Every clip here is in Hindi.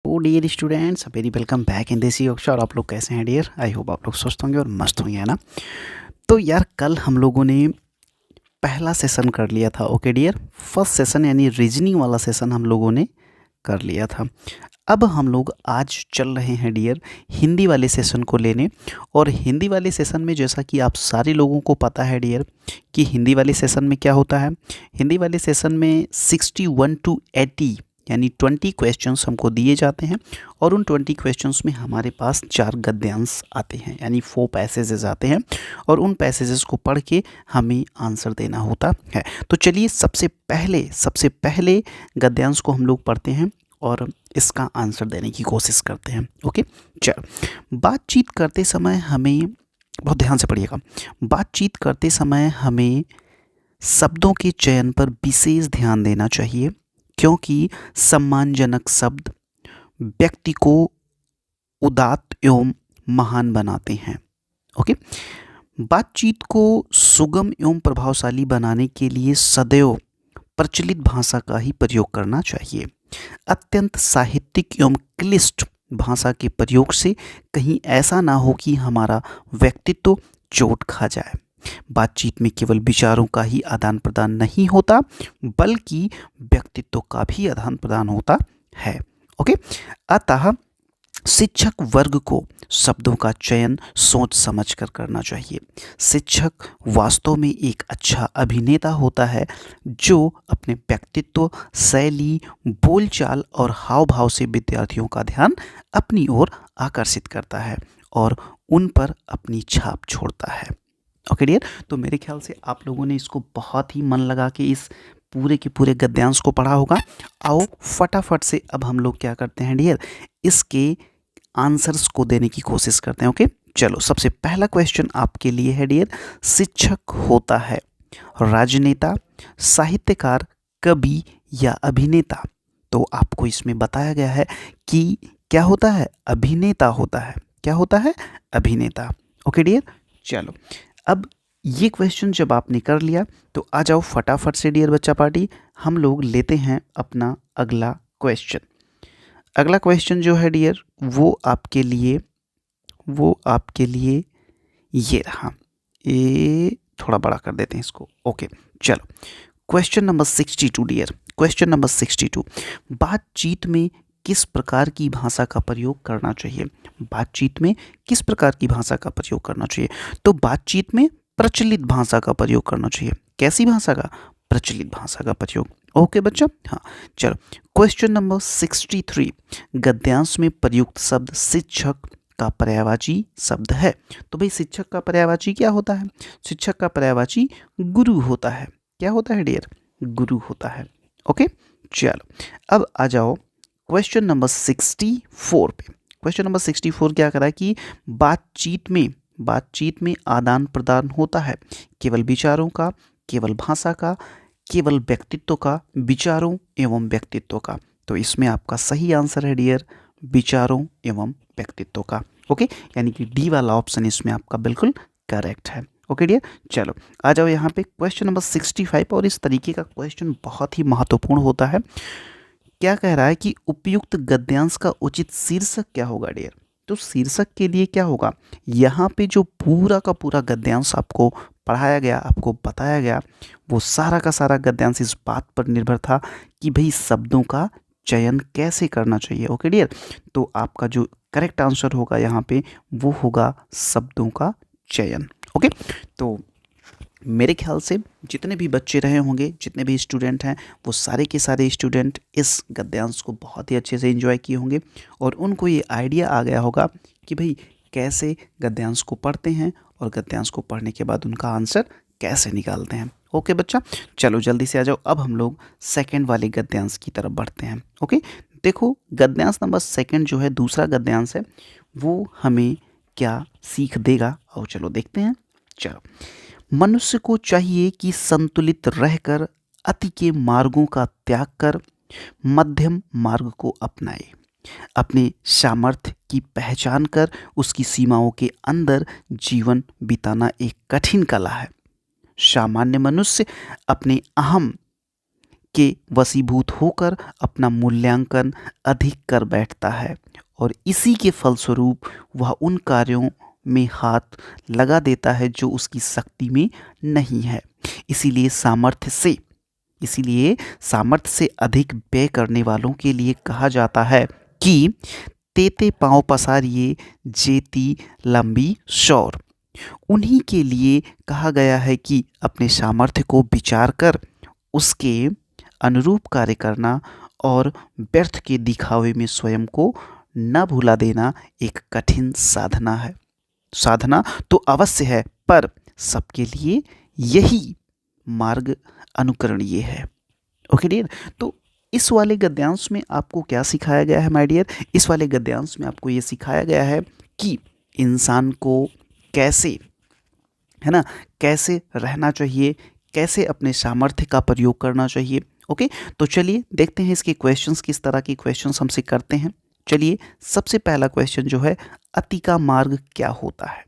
तो dear students very welcome back in this yoga. और आप लोग कैसे हैं डियर? आई होप आप लोग स्वस्थ होंगे और मस्त होंगे, है ना। तो यार कल हम लोगों ने पहला सेशन कर लिया था। ओके डियर, फर्स्ट सेशन यानी रीजनिंग वाला सेशन हम लोगों ने कर लिया था। अब हम लोग आज चल रहे हैं डियर हिंदी वाले सेशन को लेने। और हिंदी वाले सेशन में जैसा कि आप सारे लोगों को पता है डियर कि हिंदी वाले सेशन में क्या होता है। हिंदी वाले सेशन में 61 to 80 यानी 20 क्वेश्चंस हमको दिए जाते हैं और उन 20 क्वेश्चंस में हमारे पास 4 गद्यांश आते हैं यानी 4 पैसेजेस आते हैं और उन पैसेजेस को पढ़ के हमें आंसर देना होता है। तो चलिए सबसे पहले गद्यांश को हम लोग पढ़ते हैं और इसका आंसर देने की कोशिश करते हैं। ओके, चलो। बातचीत करते समय हमें, बहुत ध्यान से पढ़िएगा, बातचीत करते समय हमें शब्दों के चयन पर विशेष ध्यान देना चाहिए क्योंकि सम्मानजनक शब्द व्यक्ति को उदात्त एवं महान बनाते हैं। ओके, बातचीत को सुगम एवं प्रभावशाली बनाने के लिए सदैव प्रचलित भाषा का ही प्रयोग करना चाहिए। अत्यंत साहित्यिक एवं क्लिष्ट भाषा के प्रयोग से कहीं ऐसा ना हो कि हमारा व्यक्तित्व चोट खा जाए। बातचीत में केवल विचारों का ही आदान प्रदान नहीं होता बल्कि व्यक्तित्व का भी आदान प्रदान होता है। ओके, अतः शिक्षक वर्ग को शब्दों का चयन सोच समझ कर करना चाहिए। शिक्षक वास्तव में एक अच्छा अभिनेता होता है जो अपने व्यक्तित्व, शैली, बोलचाल और हाव भाव से विद्यार्थियों का ध्यान अपनी ओर आकर्षित करता है और उन पर अपनी छाप छोड़ता है। ओके डियर, तो मेरे ख्याल से आप लोगों ने इसको बहुत ही मन लगा के इस पूरे के पूरे गद्यांश को पढ़ा होगा। आओ फटाफट से अब हम लोग क्या करते हैं डियर, इसके आंसर्स को देने की कोशिश करते हैं। ओके, चलो। सबसे पहला क्वेश्चन आपके लिए है डियर, शिक्षक होता है राजनेता, साहित्यकार, कवि या अभिनेता। तो आपको इसमें बताया गया है कि क्या होता है, अभिनेता होता है। क्या होता है, अभिनेता। ओके डियर, चलो। अब ये क्वेश्चन जब आपने कर लिया तो आ जाओ फटाफट से डियर बच्चा पार्टी, हम लोग लेते हैं अपना अगला क्वेश्चन। अगला क्वेश्चन जो है डियर वो आपके लिए ये रहा। ये थोड़ा बड़ा कर देते हैं इसको। ओके, चलो। Question number 62 dear, question number 62, बातचीत में किस प्रकार की भाषा का प्रयोग करना चाहिए। बातचीत में किस प्रकार की भाषा का प्रयोग करना चाहिए? तो बातचीत में प्रचलित भाषा का प्रयोग करना चाहिए। कैसी भाषा का? प्रचलित भाषा का प्रयोग। ओके बच्चा, हाँ चलो। क्वेश्चन नंबर 63, गद्यांश में प्रयुक्त शब्द शिक्षक का पर्यायवाची शब्द है। तो भाई शिक्षक का पर्यायवाची क्या होता है? शिक्षक का पर्यायवाची गुरु होता है। क्या होता है डियर? गुरु होता है। ओके, चलो। अब आ जाओ क्वेश्चन नंबर 64 पे। क्वेश्चन नंबर 64 क्या करा कि बातचीत में आदान प्रदान होता है केवल विचारों का, केवल भाषा का, केवल व्यक्तित्व का, विचारों एवं व्यक्तित्व का। तो इसमें आपका सही आंसर है डियर विचारों एवं व्यक्तित्व का। ओके, यानी कि डी वाला ऑप्शन इसमें आपका बिल्कुल करेक्ट है। ओके डियर, चलो आ जाओ यहाँ पे क्वेश्चन नंबर 65। और इस तरीके का क्वेश्चन बहुत ही महत्वपूर्ण होता है। क्या कह रहा है कि उपयुक्त गद्यांश का उचित शीर्षक क्या होगा डियर? तो शीर्षक के लिए क्या होगा, यहाँ पे जो पूरा का पूरा गद्यांश आपको पढ़ाया गया, आपको बताया गया, वो सारा का सारा गद्यांश इस बात पर निर्भर था कि भाई शब्दों का चयन कैसे करना चाहिए। ओके डियर, तो आपका जो करेक्ट आंसर होगा यहाँ पे वो होगा शब्दों का चयन। ओके, तो मेरे ख्याल से जितने भी बच्चे रहे होंगे, जितने भी स्टूडेंट हैं, वो सारे के सारे स्टूडेंट इस गद्यांश को बहुत ही अच्छे से एंजॉय किए होंगे और उनको ये आइडिया आ गया होगा कि भाई कैसे गद्यांश को पढ़ते हैं और गद्यांश को पढ़ने के बाद उनका आंसर कैसे निकालते हैं। ओके बच्चा, चलो जल्दी से आ जाओ। अब हम लोग सेकंड वाले गद्यांश की तरफ बढ़ते हैं। ओके, देखो गद्यांश नंबर सेकंड जो है, दूसरा गद्यांश है, वो हमें क्या सीख देगा, और चलो देखते हैं। चलो, मनुष्य को चाहिए कि संतुलित रहकर अति के मार्गों का त्याग कर मध्यम मार्ग को अपनाए। अपने सामर्थ्य की पहचान कर उसकी सीमाओं के अंदर जीवन बिताना एक कठिन कला है। सामान्य मनुष्य अपने अहम के वशीभूत होकर अपना मूल्यांकन अधिक कर बैठता है और इसी के फलस्वरूप वह उन कार्यों में हाथ लगा देता है जो उसकी शक्ति में नहीं है। इसीलिए सामर्थ्य से अधिक व्यय करने वालों के लिए कहा जाता है कि तेते पांव पसारिए जेती लंबी शौर। उन्हीं के लिए कहा गया है कि अपने सामर्थ्य को विचार कर उसके अनुरूप कार्य करना और व्यर्थ के दिखावे में स्वयं को न भुला देना एक कठिन साधना है। साधना तो अवश्य है, पर सबके लिए यही मार्ग अनुकरणीय है। ओके डियर, तो इस वाले गद्यांश में आपको क्या सिखाया गया है माय डियर? इस वाले गद्यांश में आपको ये सिखाया गया है कि इंसान को कैसे, है ना, कैसे रहना चाहिए, कैसे अपने सामर्थ्य का प्रयोग करना चाहिए। ओके, तो चलिए देखते हैं इसके क्वेश्चंस, किस तरह के क्वेश्चंस हमसे करते हैं। चलिए, सबसे पहला क्वेश्चन जो है, अति का मार्ग क्या होता है?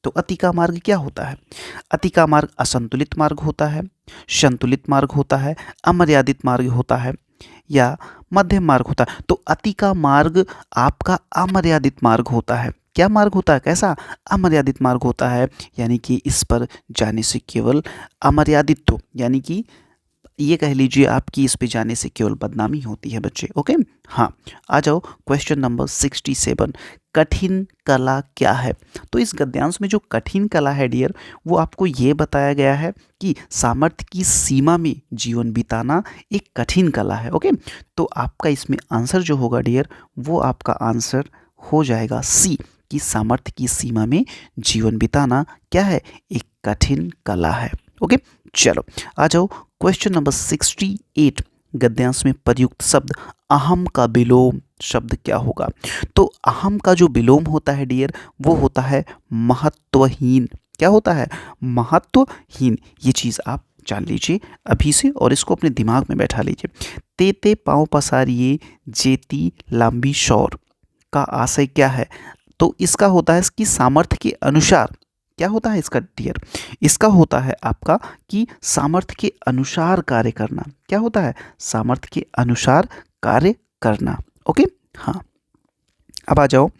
तो अति का मार्ग क्या होता है? अति का मार्ग असंतुलित मार्ग होता है, संतुलित मार्ग होता है, अमर्यादित मार्ग होता है या मध्यम मार्ग होता है। तो अति का मार्ग आपका अमर्यादित मार्ग होता है। क्या मार्ग होता है? कैसा? अमर्यादित मार्ग होता है, यानी कि इस पर जाने से केवल अमर्यादित, तो यानी कि ये कह लीजिए आपकी इस पे जाने से केवल बदनामी होती है बच्चे। ओके, हाँ, आ जाओ क्वेश्चन नंबर 67, कठिन कला क्या है? तो इस गद्यांश में जो कठिन कला है डियर, वो आपको ये बताया गया है कि सामर्थ्य की सीमा में जीवन बिताना एक कठिन कला है। ओके, तो आपका इसमें आंसर जो होगा डियर, वो आपका आंसर हो जाएगा सी, कि सामर्थ्य की सीमा में जीवन बिताना क्या है? एक कठिन कला है। ओके, चलो आ जाओ क्वेश्चन नंबर 68, गद्यांश में प्रयुक्त शब्द अहम का विलोम शब्द क्या होगा? तो अहम का जो विलोम होता है डियर, वो होता है महत्वहीन। क्या होता है? महत्वहीन। ये चीज़ आप जान लीजिए अभी से और इसको अपने दिमाग में बैठा लीजिए। तेते पाँव पसारिए जेती लंबी शौर का आशय क्या है? तो इसका होता है इसकी सामर्थ्य के अनुसार। क्या होता है इसका डियर? इसका होता है आपका कि सामर्थ्य के अनुसार कार्य करना। क्या होता है? सामर्थ्य के अनुसार कार्य करना। ओके, हाँ, अब आ जाओ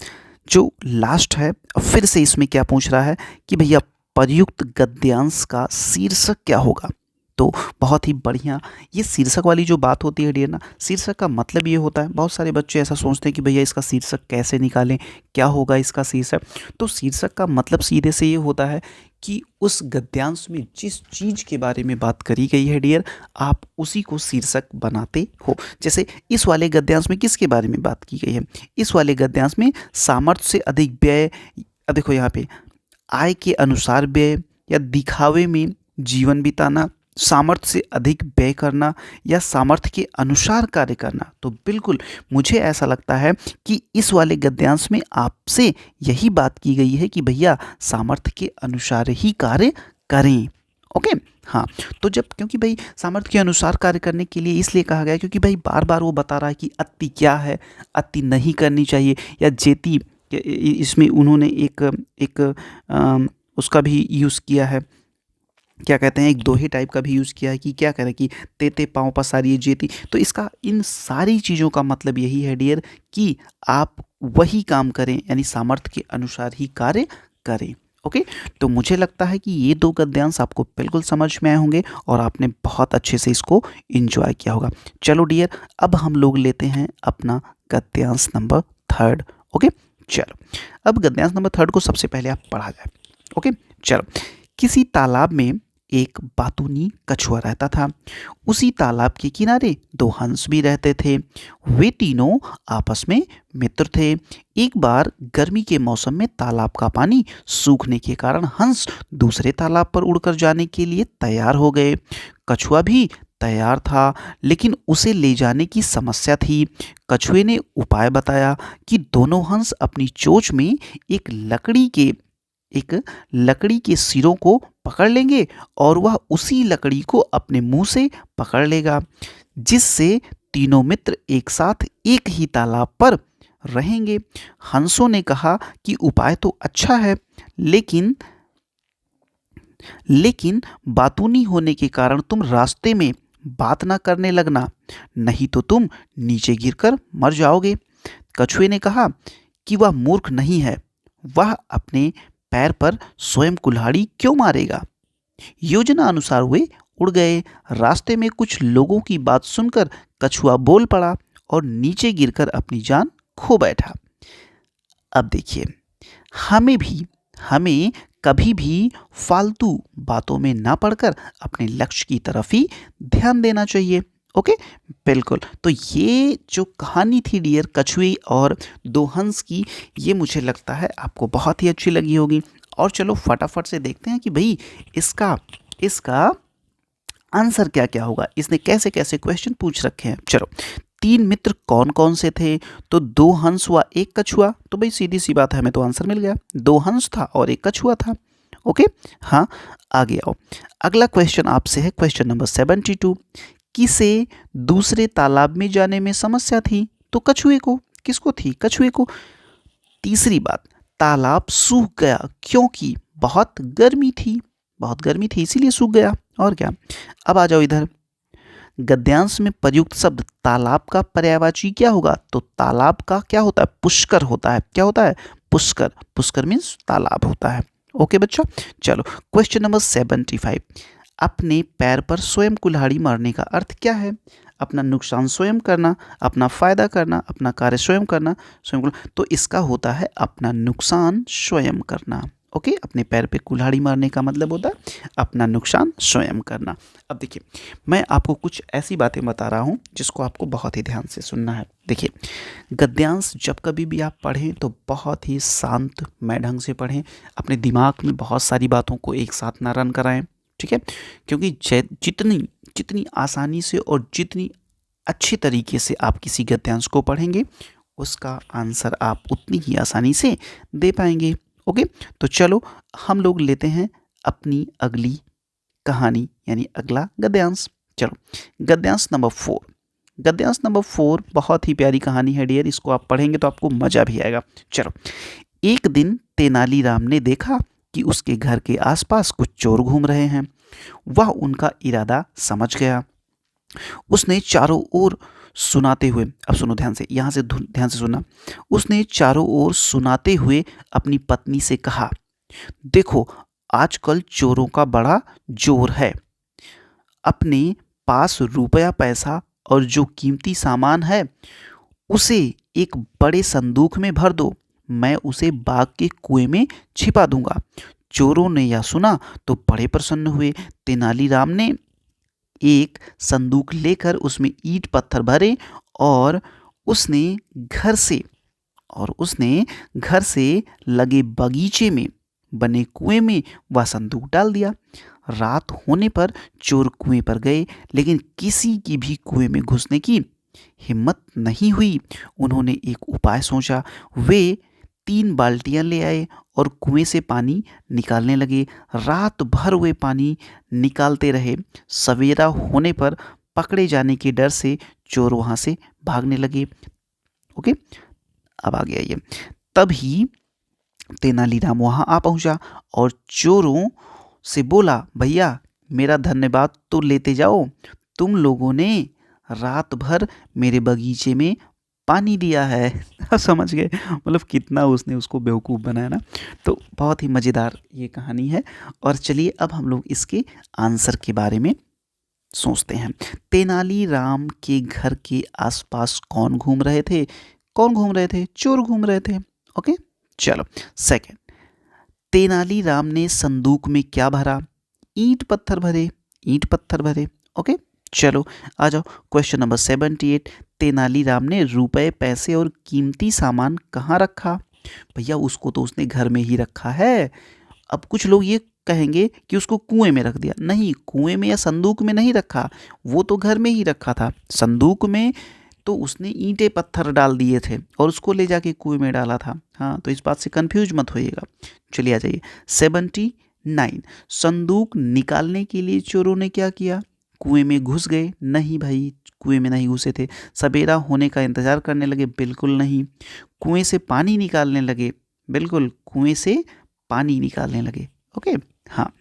जो लास्ट है। फिर से इसमें क्या पूछ रहा है कि भैया प्रयुक्त गद्यांश का शीर्षक क्या होगा? तो बहुत ही बढ़िया, ये शीर्षक वाली जो बात होती है डियर ना, शीर्षक का मतलब ये होता है, बहुत सारे बच्चे ऐसा सोचते हैं कि भैया इसका शीर्षक कैसे निकालें, क्या होगा इसका शीर्षक? तो शीर्षक का मतलब सीधे से ये होता है कि उस गद्यांश में जिस चीज़ के बारे में बात करी गई है डियर, आप उसी को शीर्षक बनाते हो। जैसे इस वाले गद्यांश में किसके बारे में बात की गई है? इस वाले गद्यांश में सामर्थ्य से अधिक व्यय, देखो यहाँ पे आय के अनुसार व्यय या दिखावे में जीवन बिताना, सामर्थ्य से अधिक व्यय करना या सामर्थ्य के अनुसार कार्य करना। तो बिल्कुल मुझे ऐसा लगता है कि इस वाले गद्यांश में आपसे यही बात की गई है कि भैया सामर्थ्य के अनुसार ही कार्य करें। ओके, हाँ, तो जब, क्योंकि भाई सामर्थ्य के अनुसार कार्य करने के लिए इसलिए कहा गया क्योंकि भाई बार बार वो बता रहा है कि अति क्या है, अति नहीं करनी चाहिए, या जेती, इसमें उन्होंने एक उसका भी यूज़ किया है, क्या कहते हैं, एक दोहे टाइप का भी यूज़ किया है कि क्या कह रहे हैं कि तेते पाँव पसारिए जेती। तो इसका इन सारी चीज़ों का मतलब यही है डियर कि आप वही काम करें, यानी सामर्थ्य के अनुसार ही कार्य करें। ओके, तो मुझे लगता है कि ये दो गद्यांश आपको बिल्कुल समझ में आए होंगे और आपने बहुत अच्छे से इसको एंजॉय किया होगा। चलो डियर, अब हम लोग लेते हैं अपना गद्यांश नंबर 3। ओके, चलो अब गद्यांश नंबर 3 को सबसे पहले आप पढ़ा जाए। ओके, चलो, किसी तालाब में एक बातूनी कछुआ रहता था। उसी तालाब के किनारे 2 हंस भी रहते थे। वे तीनों आपस में मित्र थे। एक बार गर्मी के मौसम में तालाब का पानी सूखने के कारण हंस दूसरे तालाब पर उड़कर जाने के लिए तैयार हो गए। कछुआ भी तैयार था, लेकिन उसे ले जाने की समस्या थी। कछुए ने उपाय बताया कि दोनों हंस अपनी चोंच में एक लकड़ी के सिरों को पकड़ लेंगे और वह उसी लकड़ी को अपने मुंह से पकड़ लेगा, जिससे तीनों मित्र एक साथ एक ही तालाब पर रहेंगे। हंसों ने कहा कि उपाय तो अच्छा है, लेकिन बातूनी होने के कारण तुम रास्ते में बात ना करने लगना, नहीं तो तुम नीचे गिरकर मर जाओगे। कछुए ने कहा कि वह मूर्ख नहीं है, वह अपने पैर पर स्वयं कुल्हाड़ी क्यों मारेगा। योजना अनुसार वे उड़ गए। रास्ते में कुछ लोगों की बात सुनकर कछुआ बोल पड़ा और नीचे गिरकर अपनी जान खो बैठा। अब देखिए, हमें कभी भी फालतू बातों में ना पड़कर अपने लक्ष्य की तरफ ही ध्यान देना चाहिए। ओके, बिल्कुल। तो ये जो कहानी थी डियर कछुए और दो हंस की, ये मुझे लगता है आपको बहुत ही अच्छी लगी होगी। और चलो फटाफट से देखते हैं कि भाई इसका इसका आंसर क्या क्या होगा, इसने कैसे कैसे क्वेश्चन पूछ रखे हैं। चलो, 3 मित्र कौन कौन से थे? तो 2 हंस हुआ 1 कछुआ। तो भाई सीधी सी बात है, हमें तो आंसर मिल गया, 2 हंस था और 1 कछुआ था। ओके, हाँ, आगे आओ। अगला क्वेश्चन आपसे है क्वेश्चन नंबर 72। किसे दूसरे तालाब में जाने में समस्या थी? तो कछुए को। किसको थी? कछुए को। तीसरी बात, तालाब सूख गया क्योंकि बहुत गर्मी थी। बहुत गर्मी थी इसीलिए सूख गया। और क्या? अब आ जाओ इधर। गद्यांश में प्रयुक्त शब्द तालाब का पर्यायवाची क्या होगा? तो तालाब का क्या होता है? पुष्कर होता है। क्या होता है? पुष्कर। पुष्कर मीन्स तालाब होता है। ओके बच्चों, चलो क्वेश्चन नंबर 75। अपने पैर पर स्वयं कुल्हाड़ी मारने का अर्थ क्या है? अपना नुकसान स्वयं करना, अपना फायदा करना, अपना कार्य स्वयं करना, स्वयं। तो इसका होता है अपना नुकसान स्वयं करना। ओके, अपने पैर पे कुल्हाड़ी मारने का मतलब होता है अपना नुकसान स्वयं करना। अब देखिए, मैं आपको कुछ ऐसी बातें बता रहा हूँ जिसको आपको बहुत ही ध्यान से सुनना है। देखिए, गद्यांश जब कभी भी आप पढ़ें तो बहुत ही शांत मैं ढंग से पढ़ें, अपने दिमाग में बहुत सारी बातों को एक साथ ना रन कराएं। ठीक है, क्योंकि जितनी जितनी आसानी से और जितनी अच्छी तरीके से आप किसी गद्यांश को पढ़ेंगे, उसका आंसर आप उतनी ही आसानी से दे पाएंगे। ओके, तो चलो हम लोग लेते हैं अपनी अगली कहानी, यानी अगला गद्यांश। चलो, गद्यांश नंबर 4। गद्यांश नंबर 4 बहुत ही प्यारी कहानी है डियर, इसको आप पढ़ेंगे तो आपको मजा भी आएगा। चलो, एक दिन तेनालीराम ने देखा कि उसके घर के आसपास कुछ चोर घूम रहे हैं। वह उनका इरादा समझ गया। उसने चारों ओर सुनाते हुए, अब सुनो ध्यान से, यहाँ से ध्यान से सुनना। उसने चारों ओर सुनाते हुए अपनी पत्नी से कहा, देखो आजकल चोरों का बड़ा जोर है। अपने पास रुपया पैसा और जो कीमती सामान है उसे एक बड़े संदूक में भर दो, मैं उसे बाग के कुएं में छिपा दूंगा। चोरों ने यह सुना तो बड़े प्रसन्न हुए। तेनालीराम ने एक संदूक लेकर उसमें ईंट पत्थर भरे और उसने घर से लगे बगीचे में बने कुएं में वह संदूक डाल दिया। रात होने पर चोर कुएं पर गए, लेकिन किसी की भी कुएं में घुसने की हिम्मत नहीं हुई। उन्होंने एक उपाय सोचा। वे 3 बाल्टियां ले आए और कुएं से पानी निकालने लगे। रात भर वे पानी निकालते रहे। सवेरा होने पर पकड़े जाने के डर से चोर वहां से भागने लगे। ओके, अब आ गया ये। तभी तेनालीराम वहां आ पहुंचा और चोरों से बोला, भैया मेरा धन्यवाद तो लेते जाओ, तुम लोगों ने रात भर मेरे बगीचे में पानी दिया है। समझ गए, मतलब कितना उसने उसको बेवकूफ़ बनाया ना। तो बहुत ही मज़ेदार ये कहानी है। और चलिए अब हम लोग इसके आंसर के बारे में सोचते हैं। तेनालीराम के घर के आसपास कौन घूम रहे थे? कौन घूम रहे थे? चोर घूम रहे थे। ओके, चलो सेकंड, तेनालीराम ने संदूक में क्या भरा? ईंट पत्थर भरे। ईंट पत्थर भरे। ओके, चलो आ जाओ क्वेश्चन नंबर 78। तेनालीराम ने रुपए पैसे और कीमती सामान कहाँ रखा? भैया उसको तो उसने घर में ही रखा है। अब कुछ लोग ये कहेंगे कि उसको कुएं में रख दिया। नहीं, कुएं में या संदूक में नहीं रखा, वो तो घर में ही रखा था। संदूक में तो उसने ईंटें पत्थर डाल दिए थे और उसको ले जाके कुएं में डाला था। हाँ, तो इस बात से कंफ्यूज मत होइएगा। चलिए आ जाइए 79। संदूक निकालने के लिए चोरों ने क्या किया? कुएं में घुस गए? नहीं भाई, कुएं में नहीं घुसे थे। सवेरा होने का इंतजार करने लगे? बिल्कुल नहीं। कुएं से पानी निकालने लगे? बिल्कुल, कुएं से पानी निकालने लगे। ओके, हाँ,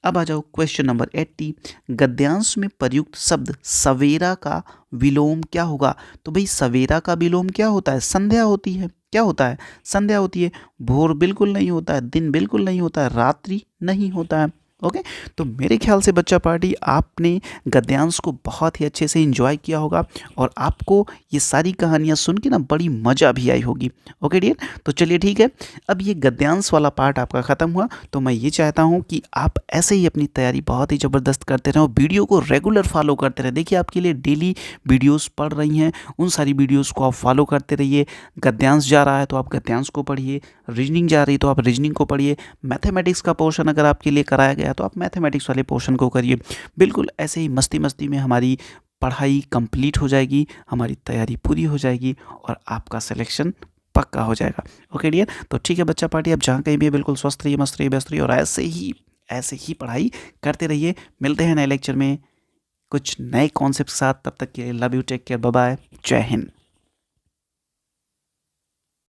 अब आ जाओ क्वेश्चन नंबर 80। गद्यांश में प्रयुक्त शब्द सवेरा का विलोम क्या होगा? तो भाई सवेरा का विलोम क्या होता है? संध्या होती है। क्या होता है? संध्या होती है। भोर बिल्कुल नहीं होता है, दिन बिल्कुल नहीं होता है, रात्रि नहीं होता है। ओके, तो मेरे ख्याल से बच्चा पार्टी आपने गद्यांश को बहुत ही अच्छे से एंजॉय किया होगा और आपको ये सारी कहानियाँ सुन के ना बड़ी मज़ा भी आई होगी। ओके डियर, तो चलिए ठीक है, अब ये गद्यांश वाला पार्ट आपका ख़त्म हुआ, तो मैं ये चाहता हूँ कि आप ऐसे ही अपनी तैयारी बहुत ही ज़बरदस्त करते रहें और वीडियो को रेगुलर फॉलो करते रहें। देखिए आपके लिए डेली वीडियोस पढ़ रही हैं, उन सारी वीडियोस को आप फॉलो करते रहिए। गद्यांश जा रहा है तो आप गद्यांश को पढ़िए, रीजनिंग जा रही है तो आप रीजनिंग को पढ़िए, मैथमेटिक्स का पोर्शन अगर आपके लिए कराया गया तो आप मैथमेटिक्स वाले पोर्शन को करिए। बिल्कुल ऐसे ही मस्ती मस्ती में हमारी पढ़ाई कंप्लीट हो जाएगी, हमारी तैयारी पूरी हो जाएगी और आपका सिलेक्शन पक्का हो जाएगा। ओके डियर, तो ठीक है बच्चा पार्टी, अब जहाँ कहीं भी है बिल्कुल स्वस्थ रहिए, मस्त रहिए, व्यस्त रहिए और ऐसे ही पढ़ाई करते रहिए। मिलते हैं नए लेक्चर में कुछ नए कॉन्सेप्ट के साथ, तब तक के लिए love you, take care, bye bye, जय हिंद।